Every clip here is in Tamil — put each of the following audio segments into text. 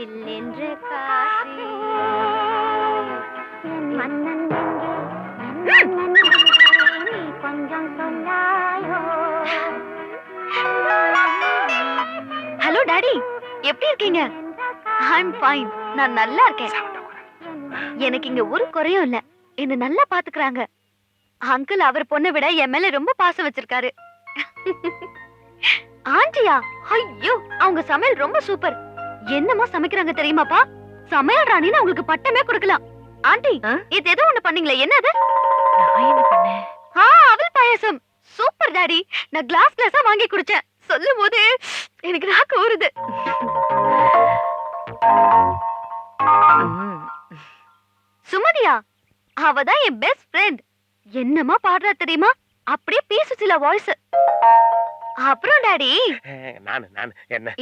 சில்லென்று காற்று மன்னன் நீ கொஞ்சம் சொல்லாயோ. ஹலோ டாடி, எப்படி இருக்கீங்க? ஐம் ஃபைன், நான் நல்லா இருக்கேன். எனக்கு இங்க ஒரு குறையும் இல்ல. என்ன நல்லா பாத்துக்கறாங்க. அங்கிள் அவர் பொண்ணை விட என் மேல ரொம்ப பாசம் வச்சிருக்காரு. ஆண்டியா, ஐயோ அவங்க சமையல் ரொம்ப சூப்பர். என்னமா சமைக்கிறாங்க தெரியுமாப்பா? சமையல் ராணின்னு அவங்களுக்கு பட்டமே கொடுக்கலாம். ஆண்டி, இது ஏதோ ஒண்ணு பண்ணீங்களே, என்னது? நான் என்ன பண்ணேன்? அவல் பாயாசம் சூப்பர் டாடி. நான் கிளாஸ் கிளாஸா வாங்கி குடிச்சேன். சொல்லும் போது எனக்கு நாக்கு ஊறுது. சுமதியா, அவதான் என் பெஸ்ட் ஃப்ரெண்ட். என்னமா பாடுறா தெரியுமா? அப்படியே பேசுச்சுல வாய்ஸ். அப்புறம் டாடி,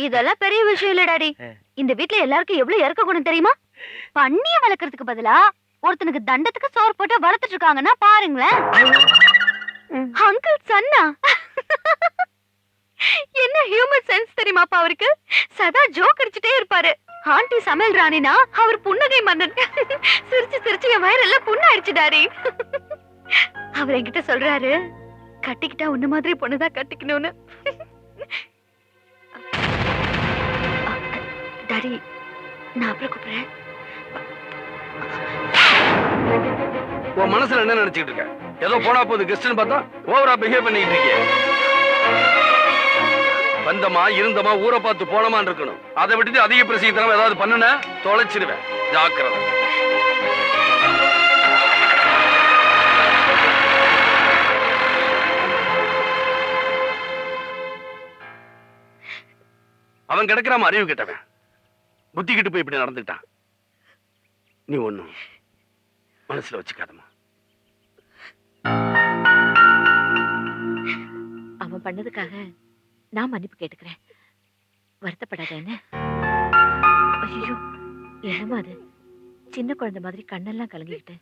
இதெல்லாம் பெரிய விஷயம் இல்ல டாடி. இந்த வீட்ல எல்லாருக்கும் எவ்வளவு இறக்க குணம் தெரியுமா? பண்ணிய வளர்க்கறதுக்கு பதிலா ஒருத்தனுக்கு தண்டத்துக்கு சோறு போட்டு வளர்த்துட்டு இருக்காங்கன்னா பாருங்களேன். அங்கிள் சன்னா என்ன ஹியூமன் சென்ஸ் தெரியுமாப்பா அவருக்கு? சதா ஜோக் அடிச்சுட்டே இருப்பாரு. ஆண்டி சமையல் ராணினா அவர் புன்னகை மன்னன். சிரிச்சு சிரிச்சு என் வயிறெல்லாம் புண்ணாயிடுச்சு டாடி. அவர் என்கிட்ட சொல்றாரு, கட்டிக்கிட்டா உன்ன மாதிரி பொண்ணுதான் கட்டிக்கணும்னு. டாடி, நான் அப்புறம் கூப்பிடுறேன். உன் மனசுல என்ன நினைச்சிட்டு இருக்க? ஏதோ போனா போது கெஸ்ட்னு பார்த்தா ஓவரா பிஹேவ் பண்ணிட்டு இருக்கீங்க. வந்தமா இருந்தமா ஊரை பார்த்து போனமான்னு இருக்கணும். அதை விட்டுட்டு அதிக பிரசித்தனம் ஏதாவது பண்ணுன தொலைச்சிருவேன். ஜாக்கிரதை. அவன் கிடக்கிறாம அறிவு கிட்டவன் புத்தி கிட்டு போய் இப்படி நடந்துட்டான். நீ ஒண்ணும் மனசுல வச்சுக்காதமா. அவன் பண்ணதுக்காக நான் மன்னிப்பு கேட்டுக்கிறேன். வருத்தப்படாத என்ன? ஐயோ, என்னமா அது? சின்ன குழந்தை மாதிரி கண்ணெல்லாம் கலங்கிக்கிட்டு.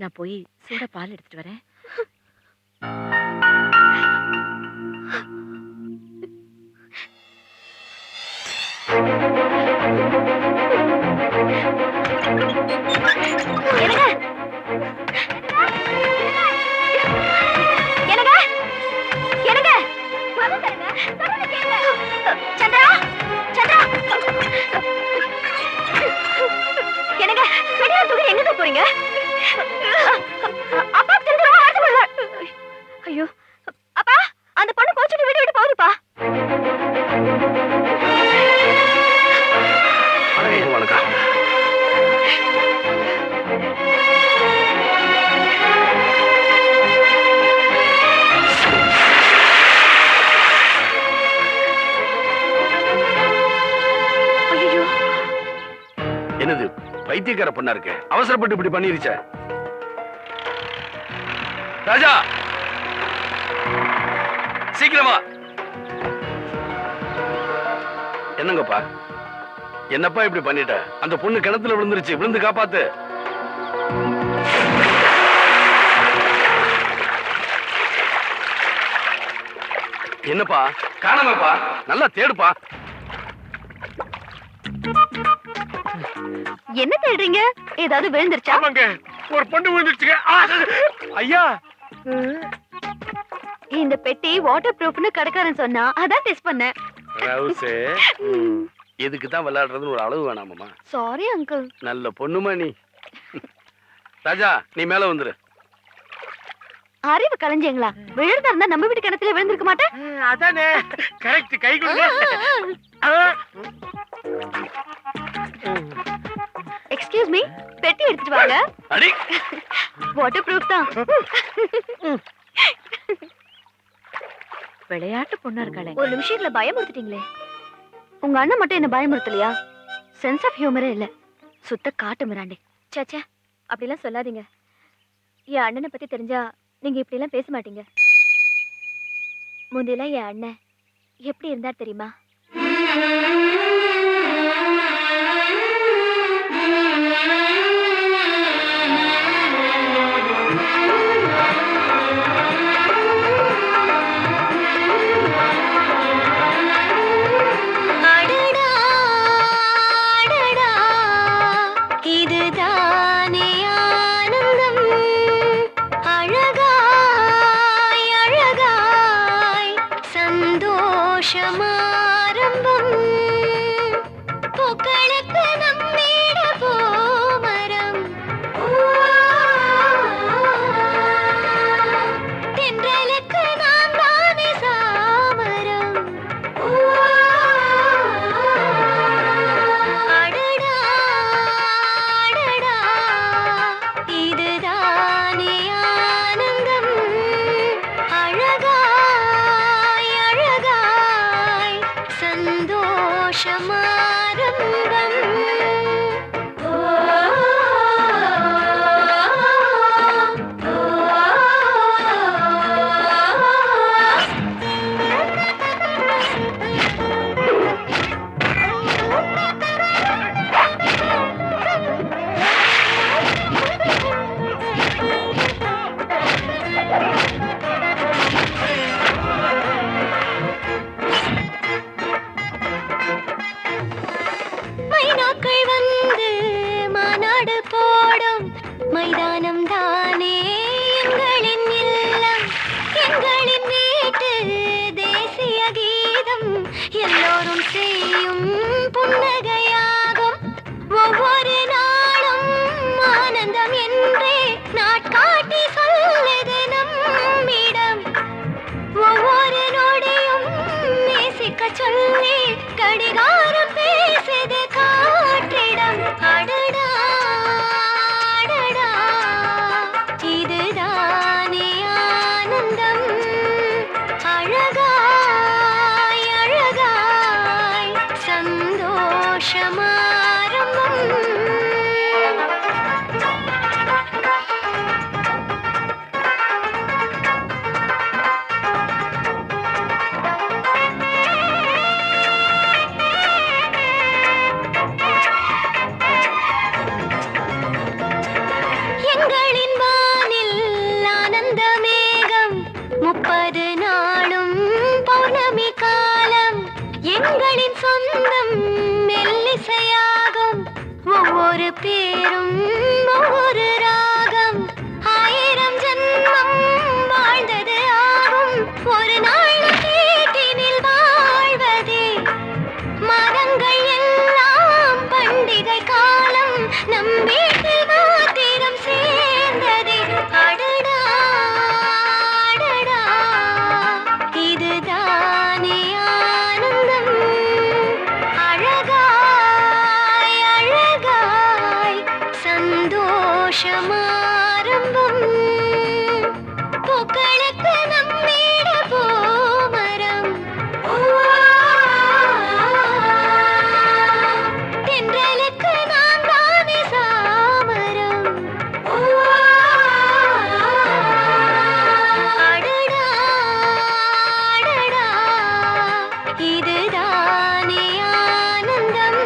நான் போய் சூட பால் எடுத்துட்டு வரேன். போறீங்க? அப்பா தெரிஞ்சிரும். ஐயோ அப்பா, அந்த பொண்ணு கோச்சிட்டு வீடு விட்டு போகுதுப்பா. வணக்கம். என்னது பைத்தியக்கார பொண்ணா இருக்கு? அவசரப்பட்டு இப்படி பண்ணிருச்ச. ராஜா, சீக்கிரமா. என்னங்கப்பா, என்னப்பா இப்படி பண்ணிட்ட? அந்த பொண்ணு கிணத்துல விழுந்துருச்சு, விழுந்து காப்பாத்து. என்னப்பா காணாமப்பா? நல்லா தேடுப்பா. என்ன தேடுறீங்க? ஏதாவது விழுந்துருச்சா? ஆமாங்க, ஒரு பொண்ணு விழுந்துருச்சுங்க. ஐயா, இந்த பெட்டி வாட்டர் ப்ரூஃப்னு கடைக்காரன் சொன்னா அதான் டெஸ்ட் பண்ணேன். ரவுசே, எதுக்கு தான் விளையாடுறதுன்னு ஒரு அளவு வேணாமாமா? Sorry uncle. நல்ல பொண்ணுமா நீ. ராஜா, நீ மேல வந்துரு. அறிவு கலைஞ்சீங்களா? விழுந்தா இருந்தா நம்ம வீட்டு கிணத்துல விழுந்திருக்க மாட்டேன். அதானே கரெக்ட். கை கொடுங்க. எக்ஸ்கியூஸ் மீ, பெட்டி எடுத்துட்டு வாங்க. அடி, வாட்டர் ப்ரூஃப் தான். விளையாட்டு பொண்ணா இருக்காளே. ஒரு நிமிஷத்துல பயமுறுத்திட்டீங்களே. உங்க அண்ணன் மட்டும் என்ன பயமுறுத்தலையா? சென்ஸ் ஆஃப் ஹியூமரே இல்ல, சுத்த காட்டு மிராண்டி. சேச்சே, அப்படிலாம் சொல்லாதீங்க. என் அண்ணனை பத்தி தெரிஞ்சா நீங்க இப்படி எல்லாம் பேச மாட்டீங்க. முந்தையெல்லாம் என் அண்ணன் எப்படி இருந்தார் தெரியுமா? சந்தோஷமாரம்பம் பூக்களுக்கு நம்மீட பூமரம் தென்றலுக்கு நாம் தானே சாமரம் அடடா அடடா இதுதானே ஆனந்தம் அழகாய் அழகாய் சந்தோஷமாரம்பம் மைனாக்கள் வந்து மாநாடு போடும் மைதானம் தானே எங்களின் இல்லம் எங்களின் வீட்டு தேசிய கீதம் எல்லோரும் செய்யும் புன்னகையாகும் ஒவ்வொரு நாளும் ஆனந்தம் என்றே நாட்காட்டி சொல்லுது நம்மிடம் ஒவ்வொரு நொடியும் நேசிக்க சொல்லி கடிகாரம் பேசுது காற்றிடம் அடடா அடடா இதுதானே ஆனந்தம் அழகாய் அழகாய் சந்தோஷமாரம்பம் எங்களின் வானில் ஆனந்த மேகம் 30 நாளும் பௌர்ணமி காலம் எங்களின் சொந்தம் மெல்லிசையாகும் ஒவ்வொரு பேரும் ஒவ்வொரு ராகம் 1000 ஜன்மம் வாழ்ந்தது ஆகும் ஒரு நாள் கேட்டினில் வாழ்வதே மரங்கள் எல்லாம் பண்டிகை காலம் நம் வீட்டில் மாத்திரம் சேர்ந்ததே அடடா அடடா இதுதானே ஆனந்தம் அழகாய் அழகாய் சந்தோஷமாரம்பம் பூக்களுக்கு நம்மீட பூமரம் தென்றலுக்கு நாம் தானே சாமரம் அடடா அடடா இதுதானே ஆனந்தம்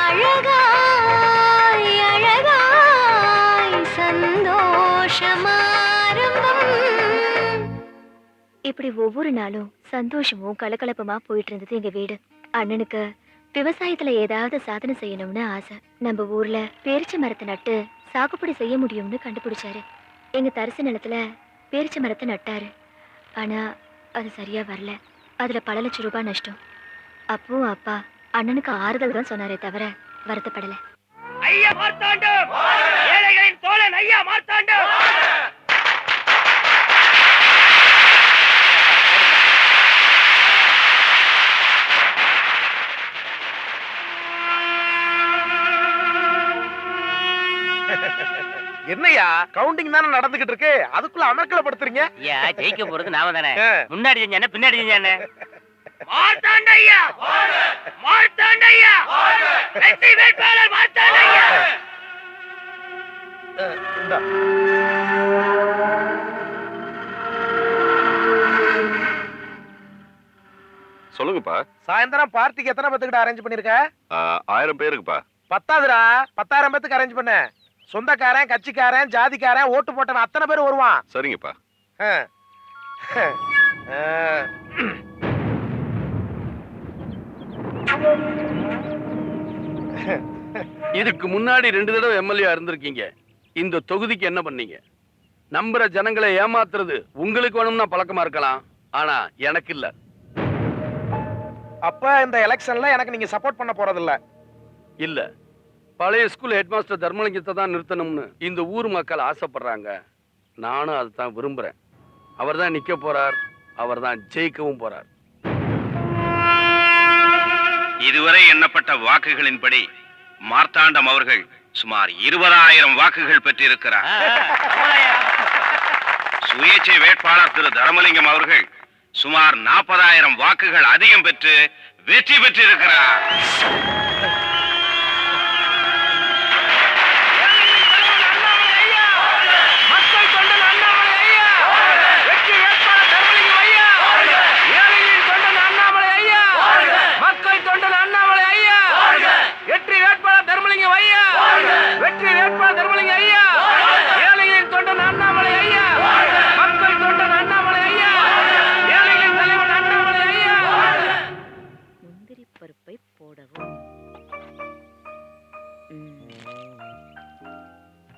அழகாய் அழகாய் சந்தோஷமாரம்பம் இப்படி ஒவ்வொரு நாளும் சந்தோஷமும் கலகலப்புமா போயிட்டு இருந்தது எங்க வீடு. அண்ணனுக்கு விவசாயத்துல ஏதாவது சாதனை செய்யணும்னு ஆசை. நம்ம ஊர்ல பேரிச்சை மரத்தை நட்டு சாகுபடி செய்ய முடியும்னு கண்டுபிடிச்சாரு. எங்க தரிசு நிலத்துல பேரிச்சை மரத்தை நட்டாரு. ஆனா அது சரியா வரல. அதுல பல லட்சம் ரூபாய் நஷ்டம். அப்போ அப்பா அண்ணனுக்கு ஆறுதல் தான் சொன்னாரே தவிர வருத்தப்படல. ஐயா மார்த்தாண்டம் ஏழைகளின் தோழன் ஐயா மார்த்தாண்டம் என்னையா கவுண்டிங் தானே நடந்துகிட்டு இருக்கு, அதுக்குள்ள அமர்க்கலப்படுத்துறீங்க. ஐயா ஜெயிக்க போறது நாம தானே. முன்னாடி செஞ்சானே பின்னாடி செஞ்சானே. மார்த்தாண்டையா மார்த்தாண்டையா வெற்றி வேட்பாளர் மார்த்தாண்டையா. இந்தா. சொல்லுங்கப்பா. சாயந்தரம் பார்ட்டிக்கு எத்தனை பேத்துக்கிட்ட அரேஞ்ச் பண்ணிருக்க? 1000 பேருக்குப்பா. பத்தாதுடா, 10,000 பேத்துக்கு அரேஞ்ச் பண்ண. சொந்தக்காரன், கட்சிக்காரன், ஜாதிக்காரன், ஓட்டு போட்டவன் அத்தனை பேர் வருவான். சரிங்கப்பா. இதுக்கு முன்னாடி 2 தடவை எம்எல்ஏ இருந்திருக்கீங்க. இந்த தொகுதிக்கு என்ன பண்ணீங்க? நம்புற ஜனங்களை ஏமாத்துறது உங்களுக்கு வேணும்னா பழக்கமா இருக்கலாம், ஆனா எனக்கு இல்ல. அப்ப இந்த எலெக்ஷன்ல எனக்கு நீங்க சப்போர்ட் பண்ண போறது இல்ல. இல்ல, பழைய ஸ்கூல் ஹெட்மாஸ்டர் தர்மலிங்கத்தை தான் நிறுத்தணும்னு இந்த ஊர் மக்கள் ஆசைப்படுறாங்க. நானும் அதுதான் விரும்புறேன். அவர் தான் நிக்க போறார், அவர் தான் ஜெயிக்கவும் போறார். இதுவரை எண்ணப்பட்ட வாக்குகளின்படி மார்த்தாண்டம் அவர்கள் சுமார் 20,000 வாக்குகள் பெற்றிருக்கிறார். சுயேட்சை வேட்பாளர் திரு தர்மலிங்கம் அவர்கள் சுமார் 40,000 வாக்குகள் அதிகம் பெற்று வெற்றி பெற்றிருக்கிறார். முந்திரி பருப்பை போடவும்.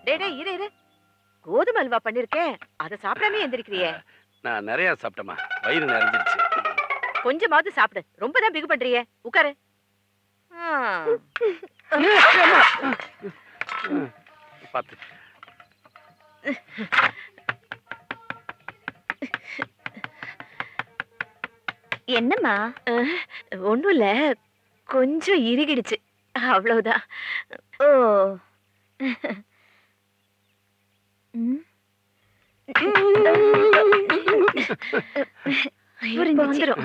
டேய் இரு இரு, கோதுமை அல்வா பண்ணிருக்கேன், அதை சாப்பிடாம எந்திரிக்கிறியே. நான் நிறைய சாப்பிட்டேமா, வயிறு நிறைஞ்சிருச்சு. கொஞ்சமாவது சாப்பிடு, ரொம்ப தான் பிகு பண்றியே. உட்காரு. பார்த்து என்னம்மா? ஒண்ணும் இல்ல, கொஞ்சம் இறுகிடுச்சு, அவ்வளவுதான். ஓ. ம். புரிஞ்சுச்சு. வந்துரும்.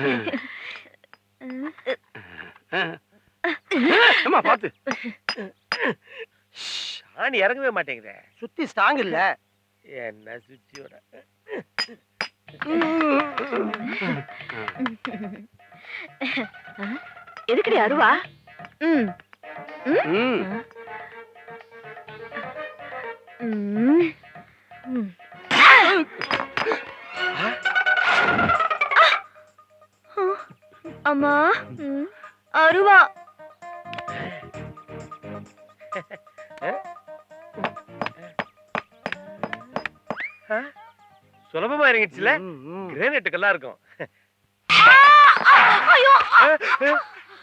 அம்மா பார்த்து. ஆணி இறங்கவே மாட்டேங்குதே. சுத்தி ஸ்ட்ராங் இல்ல. என்ன சுவிட்சோட. எதுக்குடி அருவா? ம். ம். ம். ம். அம்மா, அருவா. சுலபமா இறங்கிடுச்சுல. கிரேனைட்டுக்கெல்லாம் இருக்கும். ஐயோ.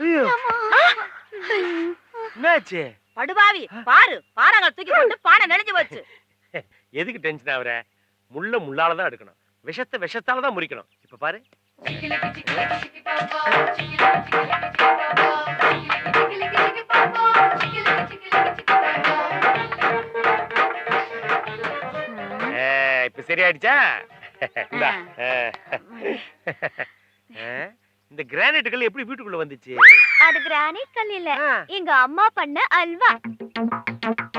ஐயோ, என்னாச்சு? படுபாவி, பாரு, பாறாங்க தூக்கி போட்டு பானை நெளிஞ்சு போச்சு. எதுக்கு டென்ஷன் ஆகுற? முள்ள முள்ளால தான் எடுக்கணும், விஷத்தை விஷத்தால தான் முறிக்கணும். இப்ப பாரு. இப்ப சரியாயிடுச்சா? இந்தா. இந்த கிரானைட்டுகள் எப்படி வீட்டுக்குள்ள வந்துச்சு? அது கிரானைட் கல் இல்ல, எங்க அம்மா பண்ண அல்வா.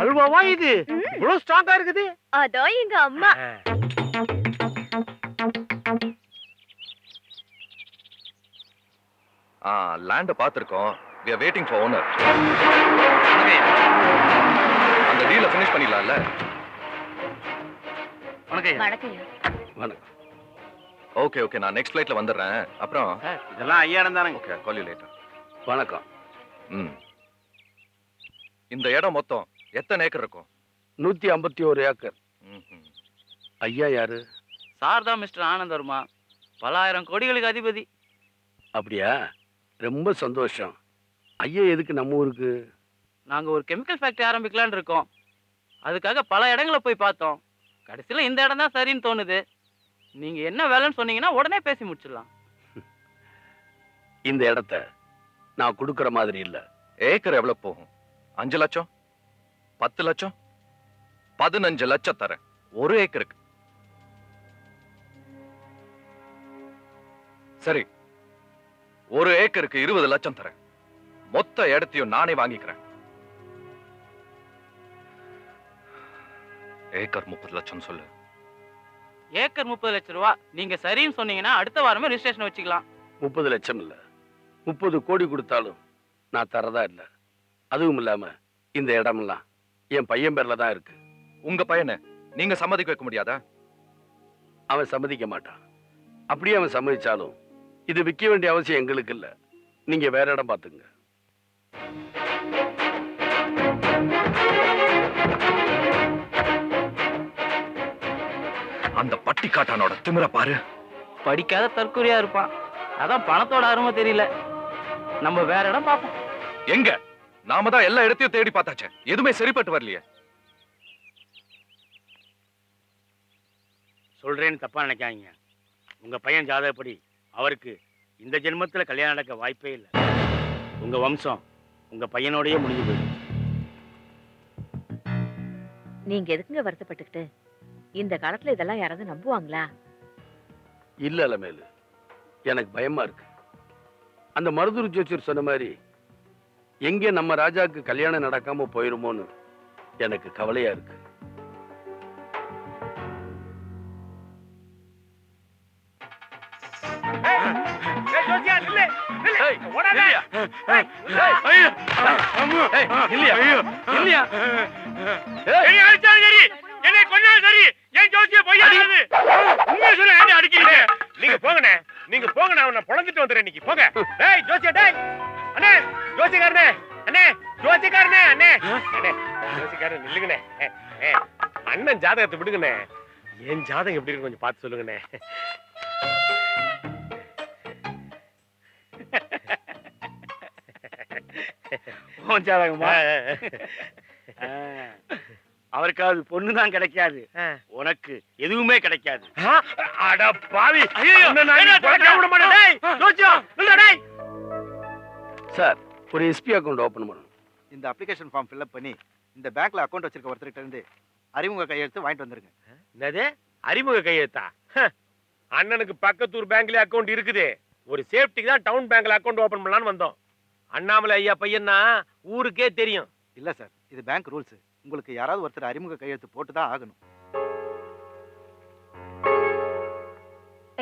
அல்வாவா இது? இவ்வளவு ஸ்ட்ராங்கா இருக்குது. அதோ எங்க அம்மா. லேண்ட் பார்த்திருக்கோம். we are waiting for owner. அந்த டீலை ஃபினிஷ் பண்ணிடலாம்ல? வணக்கம். வணக்கம். ஓகே ஓகே, நான் நெக்ஸ்ட் ஃளைட்ல வந்துடுறேன். அப்புறம் இதெல்லாம் ஐயாயிரம் தானே. Okay, call you later. வணக்கம். இந்த இடம் மொத்தம் எத்தனை ஏக்கர் இருக்கும்? 151 ஏக்கர். ஐயா யாரு? சார் தான் மிஸ்டர் ஆனந்த் வர்மா, பல ஆயிரம் கோடிகளுக்கு அதிபதி. அப்படியா? ரொம்ப சந்தோஷம். ஐயா எதுக்கு நம்ம ஊருக்கு? நாங்க ஒரு கெமிக்கல் ஃபேக்டரி ஆரம்பிக்கலாம்னு இருக்கோம். அதுக்காக பல இடங்களை போய் பார்த்தோம். கடைசியில் இந்த இடம் தான் சரின்னு தோணுது. நீங்க என்ன வேலைன்னு சொன்னீங்கன்னா உடனே பேசி முடிச்சிடலாம். இந்த இடத்த நான் கொடுக்கற மாதிரி இல்ல. ஏக்கர் எவ்வளவு போகும்? 5 லட்சம், 10 லட்சம், 15 லட்சம் தரேன் ஒரு ஏக்கருக்கு. சரி, ஒரு ஏக்கருக்கு 20 லட்சம் தரேன். மொத்த இடத்தையும் நானே வாங்கிக்கிறேன். ஏக்கர் 30 லட்சம் சொல்லு. ஏக்கர் 30 லட்சம் ரூபா. நீங்க சரின்னு சொன்னீங்கன்னா அடுத்த வாரமே ரிஜிஸ்ட்ரேஷன் வச்சுக்கலாம். 30 லட்சம் இல்ல, 30 கோடி கொடுத்தாலும் நான் தரதா இல்ல. அதுவும் இல்லாம இந்த இடமெல்லாம் என் பையன் பேர்ல தான் இருக்கு. உங்க பையனை நீங்க சம்மதிக்க வைக்க முடியாதா? அவன் சம்மதிக்க மாட்டான். அப்படியே அவன் சம்மதிச்சாலும் இது விற்க வேண்டிய அவசியம் எங்களுக்கு இல்ல. நீங்க வேற இடம் பாத்துங்க. அந்த பட்டிக்காட்டானோட திமிர பாரு. படிக்காத தற்கொலையா இருப்பான். அதான் பணத்தோட அருமை தெரியல. நம்ம வேற இடம் பார்ப்போம். எங்க? நாம தான் எல்லா இடத்தையும் தேடி பார்த்தாச்சே, எதுவுமே சரிப்பட்டு வரலையே. சொல்றேன்னு தப்பா நினைக்காதீங்க. உங்க பையன் ஜாதகப்படி அவருக்கு இந்த ஜென்மத்துல கல்யாணம் நடக்க வாய்ப்பே இல்லை. உங்க வம்சம் உங்க பையனோடயே முடிஞ்சு போயிடும். நீங்க எதுக்குங்க வருத்தப்பட்டுக்கிட்டு? இந்த காலத்துல இதெல்லாம் யாராவது நம்புவாங்களா? இல்ல அலமேலு, எனக்கு பயமா இருக்கு. அந்த மருதூர் ஜோசியர் சொன்ன மாதிரி எங்கே நம்ம ராஜாவுக்கு கல்யாணம் நடக்காம போயிருமோன்னு எனக்கு கவலையா இருக்கு. என்னை கொன்னாலும் சரி, என் ஜோசிய பொய்யாது. உண்மையை சொல்ல ஏன்டா அடிக்கிறீங்க? நீங்க போங்கண்ணே, நீங்க போங்க, நான் உன்னை பொழந்துட்டு வந்துடுறேன் இன்னைக்கு. போங்க. டேய் ஜோசியா, டேய் அண்ணே, ஜோசியக்காரனே, அண்ணே, ஜோசியக்காரனே, அண்ணே, அண்ணே, ஜோசியக்காரன் நில்லுங்கண்ணே. அண்ணன் ஜாதகத்தை விடுங்கண்ணே. என் ஜாதகம் எப்படி இருக்கு கொஞ்சம் பார்த்து சொல்லுங்கண்ணே. உன் ஜாதகமா? அவருக்காவது பொண்ணுதான் கிடைக்காது, உனக்கு எதுவுமே கிடைக்காது. அட பாவி, உன்னை நான் இனி பொழைக்க விட மாட்டேன். டேய் ஜோசியா, நில்லுடா டேய். சார், ஒரு எஸ்பி அக்கவுண்ட் ஓபன் பண்ணணும். இந்த அப்ளிகேஷன் ஃபார்ம் ஃபில்அப் பண்ணி இந்த பேங்க்ல அக்கவுண்ட் வச்சிருக்க ஒருத்தர்கிட்ட இருந்து அறிமுக கையெழுத்து வாங்கிட்டு வந்துருங்க. என்னது அறிமுக கையெழுத்தா? அண்ணனுக்கு பக்கத்தூர் பேங்க்ல அக்கவுண்ட் இருக்குது. ஒரு சேஃப்டிக்கு தான் டவுன் பேங்க்ல அக்கவுண்ட் ஓபன் பண்ணலாம்னு வந்தோம். அண்ணாமலை ஐயா பையன்னா ஊருக்கே தெரியும். இல்ல சார், இது பேங்க் ரூல்ஸ். உங்களுக்கு யாராவது ஒருத்தர் அறிமுக கையெழுத்து போட்டு தான் ஆகணும்.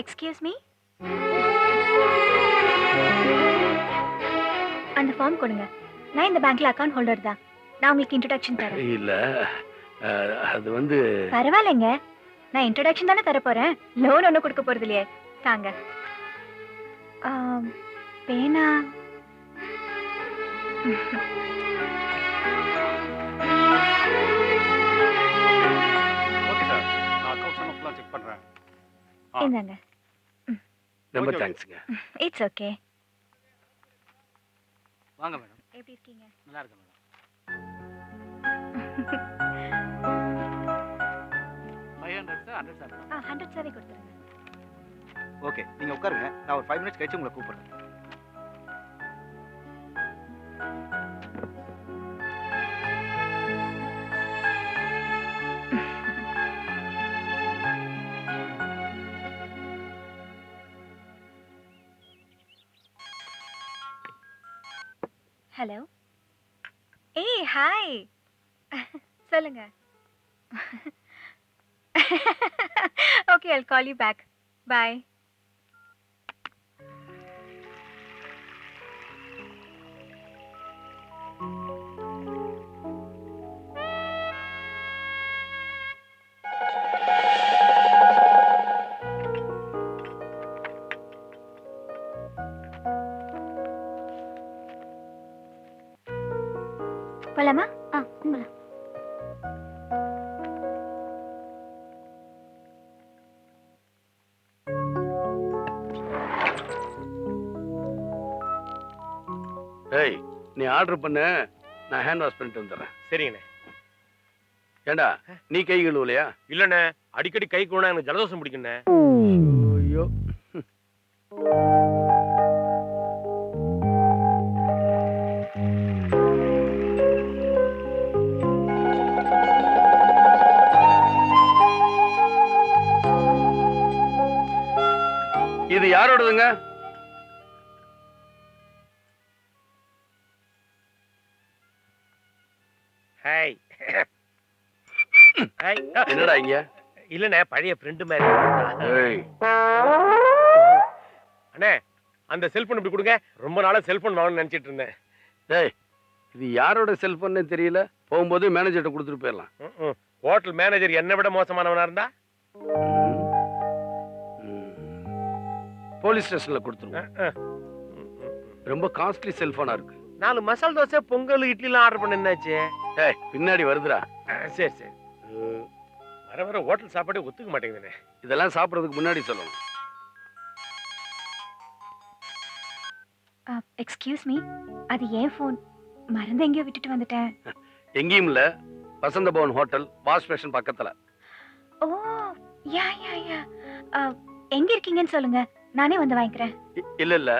எக்ஸ்கியூஸ் மீ, அந்த ஃபார்ம் கொடுங்க. நான் இந்த பேங்க்ல அக்கவுண்ட் ஹோல்டர் தான். நான் உங்களுக்கு இன்ட்ரோடக்ஷன் தரேன். இல்ல, அது வந்து பரவாயில்லைங்க, நான் இன்ட்ரோடக்ஷன் தானே தர போறேன். லோன் ஒன்றும் கொடுக்க போறது இல்லையே. தாங்க. பேனா. ஓகே சார், நான் அக்கவுண்ட்ஸ் எல்லாம் ஃபுல்லா செக் பண்றேன். இந்தாங்க. ரொம்ப தேங்க்ஸ்ங்க. It's okay. வாங்க மேடம். எப்படி இருக்கீங்க? நல்லா இருக்கு மேடம். 500 sir, 100 sir. 100 சாவே கொடுத்துருங்க. ஓகே, நீங்க உட்காருங்க. நான் ஒரு 5 மினிட்ஸ் கழிச்சு உங்களை கூப்பிடுறேன். ஹலோ. ஏய் ஹாய். சொல்லுங்க. Okay, I'll call you back. Bye. போலாமா? போலாம். ஏய், நீ ஆர்டர் பண்ண, நான் ஹேண்ட் வாஷ் பண்ணிட்டு வந்துடுறேன். சரிங்கண்ணே. ஏண்டா, நீ கை கழுவலையா? இல்லண்ணே, அடிக்கடி கை கூடா எனக்கு ஜலதோஷம் பிடிக்குண்ணே. ஐயோ. இது யாரோடதுங்க? ஹாய். ஹாய். என்னடா இங்க? இல்லண்ணே, பழைய ஃப்ரெண்டு மாதிரி. ஏய், அண்ணே, அந்த செல்போன் இப்படி கொடுங்க. ரொம்ப நாளா செல்போன் வாங்கணும்னு நினைச்சிட்டு இருந்தேன். டேய், இது யாரோட செல்போன்னு தெரியல. போகும்போது மேனேஜர்கிட்ட கொடுத்துட்டு போயிடலாம். ஹோட்டல் மேனேஜர் என்னை விட மோசமானவனா இருந்தா போலீஸ் ஸ்டேஷன்ல கொடுத்துருவோம். ரொம்ப காஸ்ட்லி செல்போனா இருக்கு. 4 மசால் தோசை, பொங்கல், இட்லிலாம் ஆர்டர் பண்ண என்னாச்சு? ஏய், பின்னாடி வருதுடா. சரி சரி. வர வர ஹோட்டல் சாப்பாடு ஒத்துக்க மாட்டேங்குதுண்ணே. இதெல்லாம் சாப்பிடறதுக்கு முன்னாடி சொல்லணும். எக்ஸ்கியூஸ் மீ, அது ஏன் ஃபோன்? மறந்து எங்கேயோ விட்டுட்டு வந்துட்டேன். எங்கேயும் இல்ல, Vasantha Bhavan hotel wash station பக்கத்துல. ஓ யா யா யா. எங்க இருக்கீங்கன்னு சொல்லுங்க, நானே வந்து வாங்கிக்கிறேன். இல்ல இல்ல,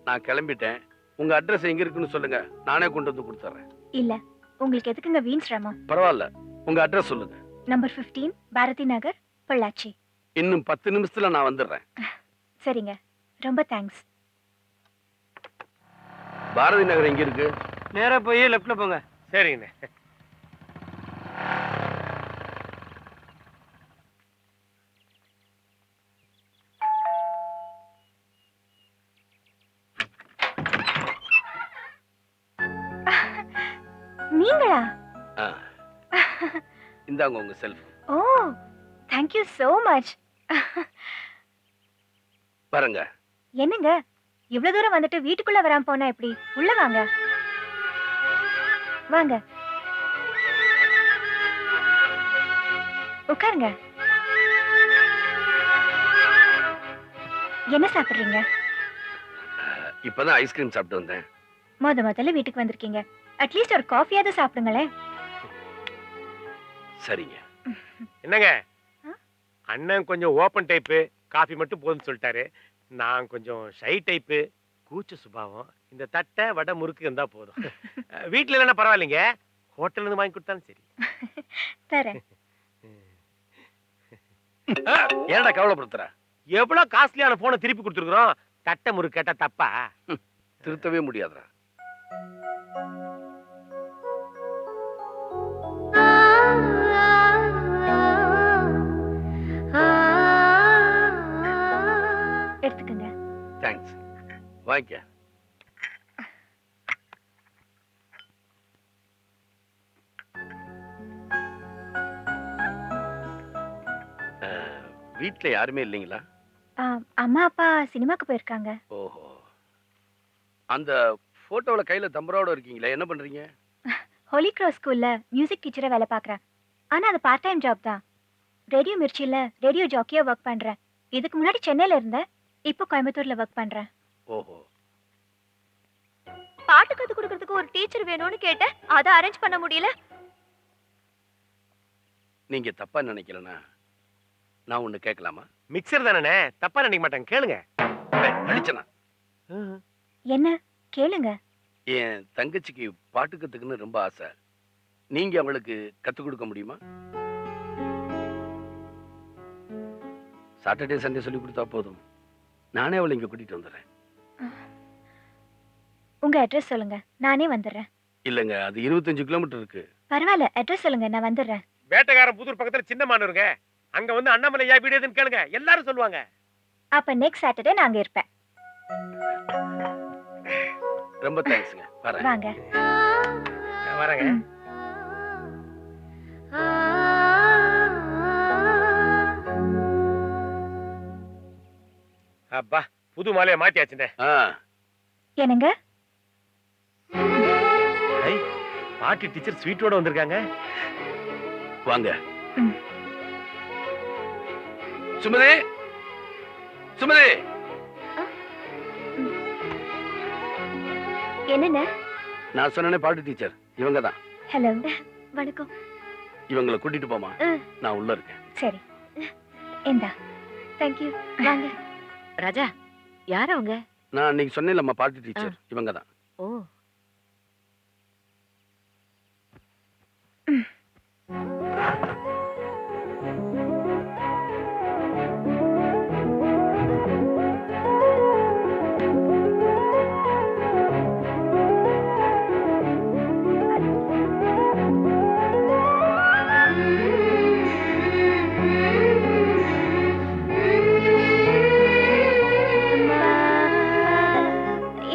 நான் கிளம்பிட்டேன். உங்க அட்ரஸ் எங்க இருக்குன்னு சொல்லுங்க, நானே கொண்டு வந்து கொடுத்துறேன். இல்ல, உங்களுக்கு எதுக்குங்க வீண் சிரமம்? பரவாயில்ல, உங்க அட்ரஸ் சொல்லுங்க. நம்பர் 15 பாரதி நகர், பொள்ளாச்சி. இன்னும் 10 நிமிஷத்துல நான் வந்துடுறேன். சரிங்க, ரொம்ப தேங்க்ஸ். பாரதி நகர் எங்க இருக்கு? நேரா போய் லெஃப்ட்ல போங்க. சரிங்கண்ணே. நீங்களா? இந்தாங்க உங்க cellphone. Oh thank you so much. பாருங்க. என்னங்க இவ்வளவு தூரம் வந்துட்டு வீட்டுக்குள்ள வராம போனா எப்படி? உள்ள வாங்க வாங்க, உட்காருங்க. என்ன சாப்பிடுறீங்க? இப்பதான் ஐஸ்கிரீம் சாப்பிட்டு வந்தேன். முதல்ல வீட்டுக்கு வந்திருக்கீங்க, அட்லீஸ்ட் ஒரு காஃபியாவது சாப்பிடுங்களேன். சரிங்க. என்னங்க, அண்ணன் கொஞ்சம் ஓப்பன் டைப்பு, காஃபி மட்டும் போதும்னு சொல்லிட்டாரு. நான் கொஞ்சம் ஷை டைப்பு, கூச்ச சுபாவம். இந்த தட்டை வடை முறுக்கு இருந்தா போதும். வீட்டுல இல்லைன்னா பரவாயில்லைங்க, ஹோட்டல்ல இருந்து வாங்கி கொடுத்தாலும் சரி. தரேன். ஏன்டா கவலைப்படுத்துற? எவ்வளவு காஸ்ட்லியான போனை திருப்பி கொடுத்துருக்குறோம், தட்டை முறுக்கு கேட்டா தப்பா? திருத்தவே முடியாதுடா. எடுத்துக்கங்க. தேங்க்ஸ். வாங்கிக்க. வீட்ல யாருமே இல்லைங்களா? அம்மா அப்பா சினிமாக்கு போயிருக்காங்க. ஓஹோ. அந்த போட்டோல கையில தம்பரோட இருக்கீங்களா, என்ன பண்றீங்க? ஹோலி கிராஸ் ஸ்கூல்ல மியூசிக் டீச்சரா வேலை பார்க்கறேன். ஆனா அது பார்ட் டைம் ஜாப் தான். ரேடியோ மிர்ச்சில ரேடியோ ஜாக்கியா ஒர்க் பண்றேன். இதுக்கு முன்னாடி சென்னையில இருந்தேன், இப்போ கோயம்புத்தூர்ல ஒர்க் பண்றேன். ஓஹோ. பாட்டு கத்து கொடுக்கிறதுக்கு ஒரு டீச்சர் வேணும்னு கேட்டேன், அதை அரேஞ்ச் பண்ண முடியல. நீங்க தப்பா நினைக்கலனா நான் ஒண்ணு கேட்கலாமா? மிக்சர் தானே, தப்பா நினைக்க மாட்டேன், கேளுங்க. அடிச்சனா? என்ன கேளுங்க. என் தங்கச்சிக்கு பாட்டு கத்துக்கணும்னு ரொம்ப ஆசை. நீங்க அவளுக்கு கத்து கொடுக்க முடியுமா? சாட்டர்டே சண்டே சொல்லி கொடுத்தா போதும், நானே அவளை இங்க கூட்டிட்டு வந்துடுறேன். உங்க அட்ரஸ் சொல்லுங்க, நானே வந்துடுறேன். இல்லங்க, அது 25 கிலோமீட்டர் இருக்கு. பரவாயில்ல, அட்ரஸ் சொல்லுங்க, நான் வந்துடுறேன். வேட்டைக்காரன் புதூர் பக்கத்துல சின்ன மானூருங்க, அங்க வந்து அண்ணாமலையா வீடு எதுன்னு கேளுங்க, எல்லாரும் சொல்லுவாங்க. அப்ப நெக்ஸ்ட் சாட்டர்டே நான் அங்க இருப்பேன். ரொம்ப தேங்க்ஸ்ங்க. வரேன். வாங்க. வரேங்க. அப்பா, புது மாலையை மாத்தியாச்சுனே. என்னங்க? பாட்டி டீச்சர் ஸ்வீட்டோட வந்திருக்காங்க. வாங்க. சுமதி, சுமதி. என்னங்க? நான் சொன்னேனே பாட்டு டீச்சர், இவங்க தான். ஹலோ, வணக்கம். இவங்களை கூட்டிட்டு போமா, நான் உள்ள இருக்கேன். சரி, இந்தா. Thank you. வாங்க. ராஜா, யார் அவங்க? நான் அன்னைக்கு சொன்னேன்லம்மா பாட்டு டீச்சர், இவங்க தான். ஓ.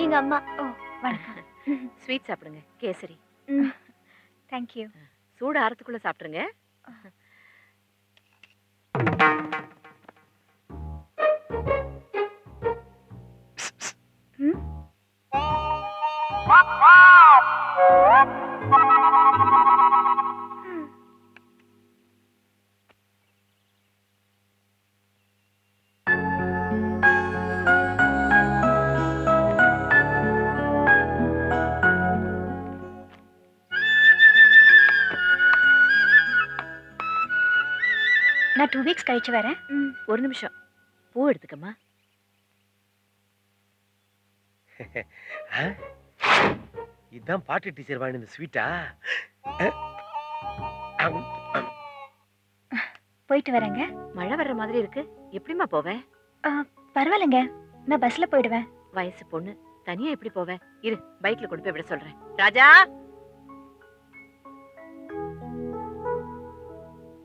எங்க அம்மா. ஓ, வணக்கம். ஸ்வீட் சாப்பிடுங்க, கேசரி. Thank you. சூடு ஆறதுக்குள்ள சாப்பிடுங்க. நான் 2 வீக்ஸ் கழிச்சு வரேன். ஒரு நிமிஷம் பூ எடுத்துக்கம்மா. இதான் பாட்டு டீச்சர் வாங்கின ஸ்வீட்டா? போயிட்டு வரேங்க. மழை வர்ற மாதிரி இருக்கு, எப்படிம்மா போவ? பரவாயில்லைங்க, நான் பஸ்ல போயிடுவேன். வயசு பொண்ணு தனியா எப்படி போவ? இரு, பைக்ல கொண்டு போய் விட சொல்றேன். ராஜா,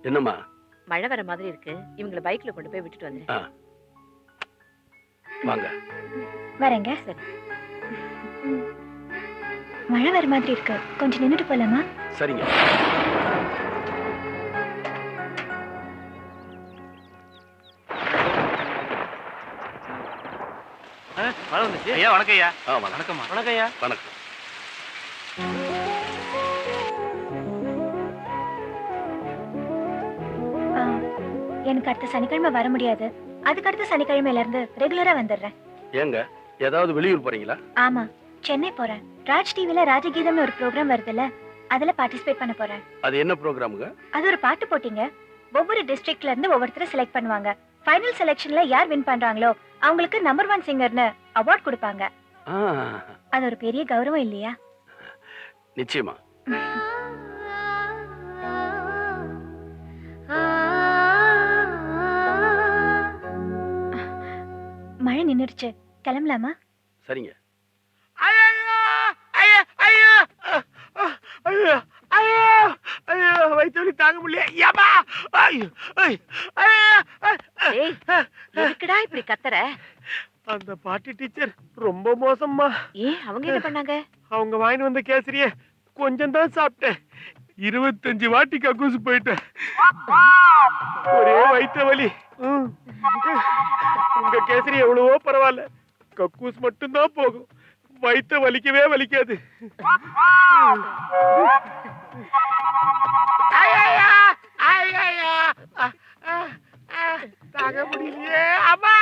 என்னம்மா? மழை வர மாதிரி இருக்கு, இவங்கள பைக்ல கொண்டு போய் விட்டுட்டு வந்துரு. வாங்க. வரேங்க. சரி. மழை வர மாதிரி இருக்கு, கொஞ்சம் நின்னுட்டு போலாமா? சரிங்க. மழை வந்துச்சு. ஐயா வணக்கம் ஐயா. வணக்கம். வணக்கம் ஐயா. வணக்கம். எனக்கு அடுத்த சனிக்கிழமை வர முடியாது. அதுக்கு அடுத்த சனிக்கிழமையில இருந்து ரெகுலரா வந்துடுறேன். ஏங்க, ஏதாவது வெளியூர் போறீங்களா? ஆமா, சென்னை போறேன். ராஜ் டிவில ராஜகீதம்னு ஒரு ப்ரோக்ராம் வருதுல்ல, அதுல பார்ட்டிசிபேட் பண்ண போறேன். அது என்ன ப்ரோக்ராமுங்க? அது ஒரு பாட்டு போட்டிங்க. ஒவ்வொரு டிஸ்ட்ரிக்ட்ல இருந்து ஒவ்வொருத்தரை செலக்ட் பண்ணுவாங்க. ஃபைனல் செலக்ஷன்ல யார் வின் பண்றாங்களோ அவங்களுக்கு நம்பர் 1 சிங்கர்னு அவார்ட் கொடுப்பாங்க. அது ஒரு பெரிய கௌரவம் இல்லையா? நிச்சயமா. மழை நின்னுடுச்சு, கிளம்பலாமா? சரிங்க. வயிற்று வலி தாங்க முடியல. எதுக்குடா இப்படி கத்துற? அந்த பாட்டு டீச்சர் ரொம்ப மோசம்மா. ஏன், அவங்க என்ன பண்ணாங்க? அவங்க வாங்கிட்டு வந்த கேசரிய கொஞ்சம் தான் சாப்பிட்டேன். 25 வாட்டி கக்கூசு போயிட்டேன். ஒரே வயிற்று வலி. உங்க கேசரி எவ்வளவோ பரவாயில்ல, கக்கூஸ் மட்டும்தான் போகும், வயிற்று வலிக்கவே வலிக்காது. தாங்க முடியலையே. அம்மா,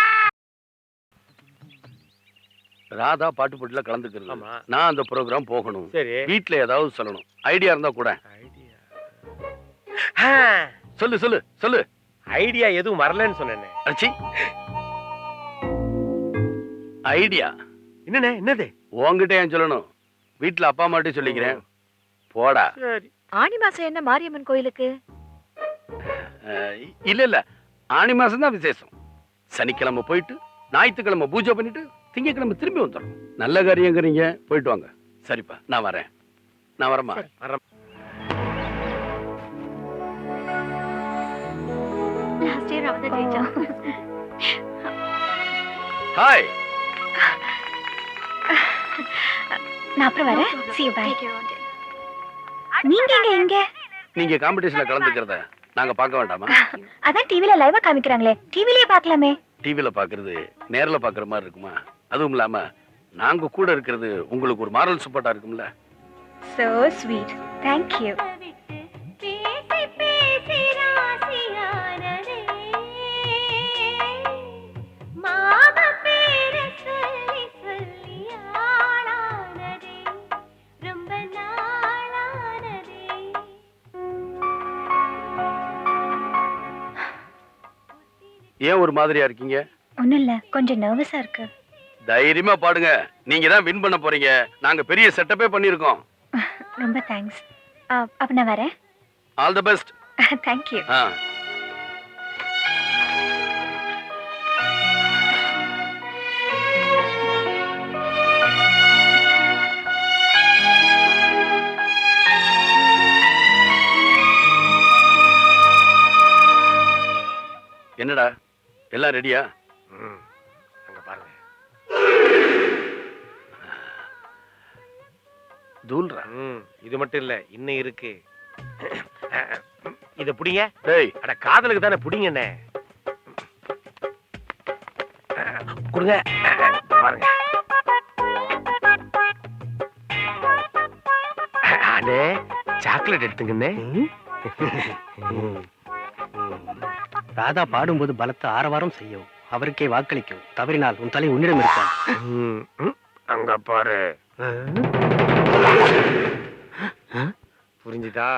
ராதா பாட்டு போட்டில கலந்துக்கிறது. ஆமா. நான் அந்த ப்ரோக்ராம் போகணும். சரி. வீட்ல ஏதாவது சொல்லணும். ஐடியா இருந்தா கூட. சொல்லு சொல்லு சொல்லு. ஐடியா எதுவும் வரலன்னு சொன்னேனே. அச்சி, ஐடியா என்னண்ணே? என்னது? உன்கிட்ட ஏன் சொல்லணும்? வீட்ல அப்பா அம்மாட்டே சொல்லிக்கிறேன். போடா. சரி. ஆனி மாசம் என்ன மாரியம்மன் கோயிலுக்கு? இல்ல இல்ல, ஆனி மாசம் தான் விசேஷம். சனிக்கிழமை போயிட்டு ஞாயிற்றுக்கிழமை பூஜை பண்ணிட்டு திங்கக்கிழமை திரும்பி வந்துடும். நல்ல காரியங்கிறீங்க, போயிட்டு வாங்க. சரிப்பா, நான் வரேன். நான் வரமா? லாஸ்ட் இயர் அவன் தான் ஜெயிச்சான். ஹாய். நான் அப்புறம் வரேன். See you, bye. நீங்க எங்க? நீங்க காம்படிஷன்ல கலந்துக்கிறத நாங்க பார்க்க வேண்டாமா? அதான் டிவில லைவா காமிக்கறாங்களே, டிவிலயே பார்க்கலாமே. டிவில பாக்குறது நேர்ல பாக்குற மாதிரி இருக்குமா? அதுவும் இல்லாம நாங்க கூட இருக்கிறது உங்களுக்கு ஒரு மாரல் சப்போர்ட்டா இருக்கும்ல. So sweet. Thank you. ஏன் ஒரு மாதிரியா இருக்கீங்க? ஒண்ணும் இல்ல, கொஞ்சம் நர்வஸா இருக்கு. தைரியமா பாடுங்க. நீங்க தான் வின் பண்ண போறீங்க. நாங்க பெரிய செட்டப்பே பண்ணிருக்கோம். ரொம்ப தேங்க்ஸ். அப்ப நான் வரேன். All the best. Thank you. என்னடா, எல்லாம் ரெடியா? அங்க பாருங்க. தூள்றா. இது மட்டும் இல்ல, இன்னும் இருக்கு. இத புடிங்க. டேய், அட காதலுக்கு தானே புடிங்கண்ணே. கொடுங்க. பாருங்க. அண்ணே, சாக்லேட் எடுத்துங்கண்ணே. ராதா பாடும்போது பலத்த ஆரவாரம் செய்யவும், அவருக்கே வாக்களிக்கவும். தவறினால் உன் தலை உன்னிடம் இருக்காது. அங்க பாரு. புரிஞ்சுதா?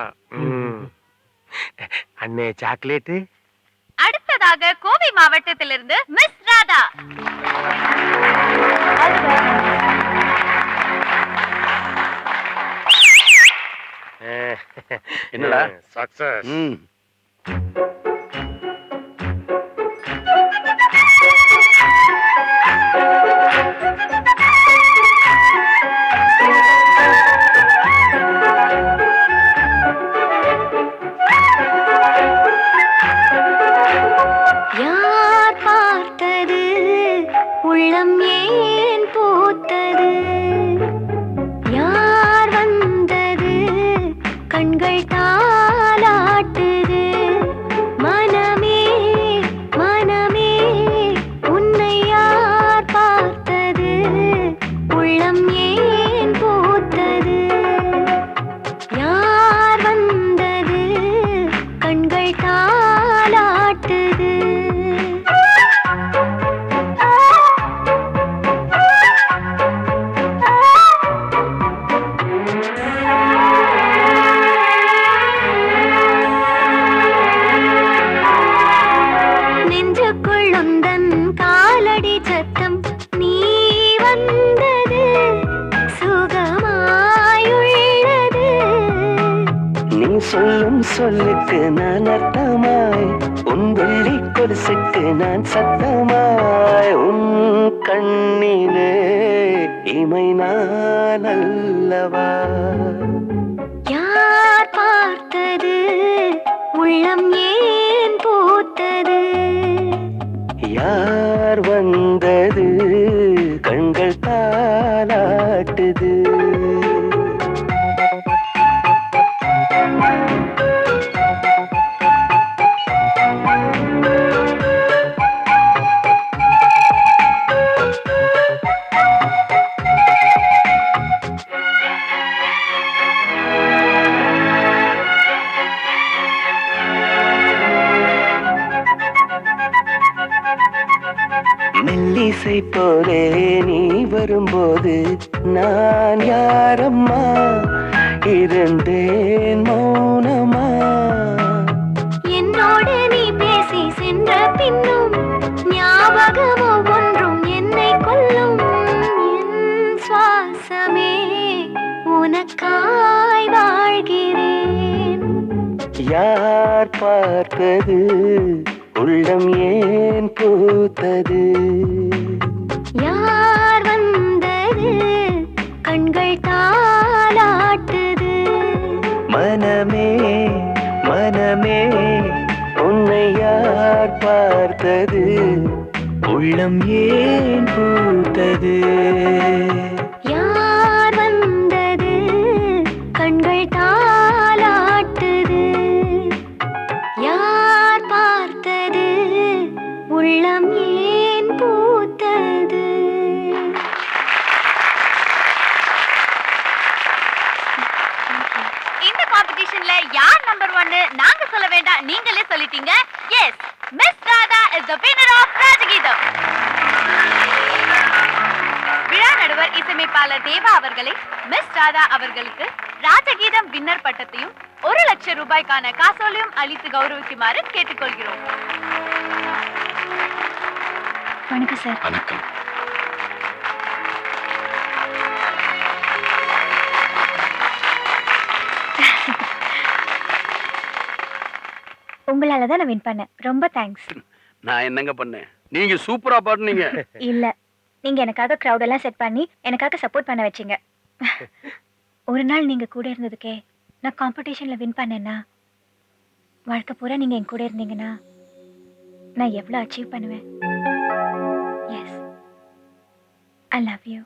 அண்ணே, சாக்லேட்டு. உங்களுக்காக கோவை மாவட்டத்திலிருந்து மிஸ் ராதா. என்னடா சக்சஸ். யார் பார்த்தது உள்ளம் ஏன் பூத்தது, யார் வந்தது கண்கள் தாலாட்டுது, மனமே மனமே உன்னை யார் பார்த்தது உள்ளம் ஏன் பூத்தது, யார் வந்தது கண்கள் தாலாட்டுது. நெஞ்சுக்குள் உந்தன் காலடி சத்தம் நீ வந்தது சுகமாயுள்ளது. நீ சொல்லும் சொல்லுக்கு நான் அர்த்தமாய், உன் வெள்ளி கொலுசுக்கு நான் சத்தமாய், உன் கண்ணிலே இமை நான் அல்லவா. யார் பார்த்தது உள்ளம் ஏன் பூத்தது, யார் வந்தது கண்கள் தாலாட்டுது. மெல்லிசை போலே நீ வரும்போது நான் யாரம்மா இருந்தேன் மௌனமா. என்னோடு நீ பேசி சென்ற பின்னும் ஞாபகமோ ஒன்றும் என்னை கொல்லும். என் சுவாசமே உனக்காய் வாழ்கிறேன். யார் பார்த்தது உள்ளம் ஏன் பூத்தது, யார் வந்தது கண்கள் தாலாட்டுது, மனமே மனமே உன்னை யார் பார்த்தது உள்ளம் ஏன் பூத்தது. யார் வந்தது கண்கள் தாலாட்டுது, யார் பார்த்தது உள்ளம் ஏன் பூத்தது. இந்த காம்படிஷன்ல யார் நம்பர் 1 நாங்க சொல்ல வேண்டாம், நீங்களே சொல்லிட்டீங்க. Yes, miss Radha is the winner of Rajageetham. விழா நடுவர் இசையமைப்பாளர் தேவா அவர்களை மிஸ் ராதா அவர்களுக்கு ராஜகீதம் வின்னர் பட்டத்தையும் 1 லட்சம் ரூபாய்க்கான காசோலையும் அளித்து கௌரவிக்குமாறு கேட்டுக்கொள்கிறோம். வணக்கம் சார். வணக்கம். உங்களால தான் நான் வின் பண்ணேன். ரொம்ப தேங்க்ஸ். நான் என்னங்க பண்ணேன், நீங்க சூப்பரா பாடுனீங்க. இல்ல, நீங்க எனக்காக கிரவுட் எல்லாம் செட் பண்ணி எனக்காக சப்போர்ட் பண்ண வச்சீங்க. ஒரு நாள் நீங்க கூட இருந்ததுக்கே நான் காம்படிஷன்ல வின் பண்ணேன்னா, வாழ்க்கை பூரா நீங்க என் கூட இருந்தீங்கன்னா நான் எவ்வளவு அச்சீவ் பண்ணுவேன். Yes, I love you.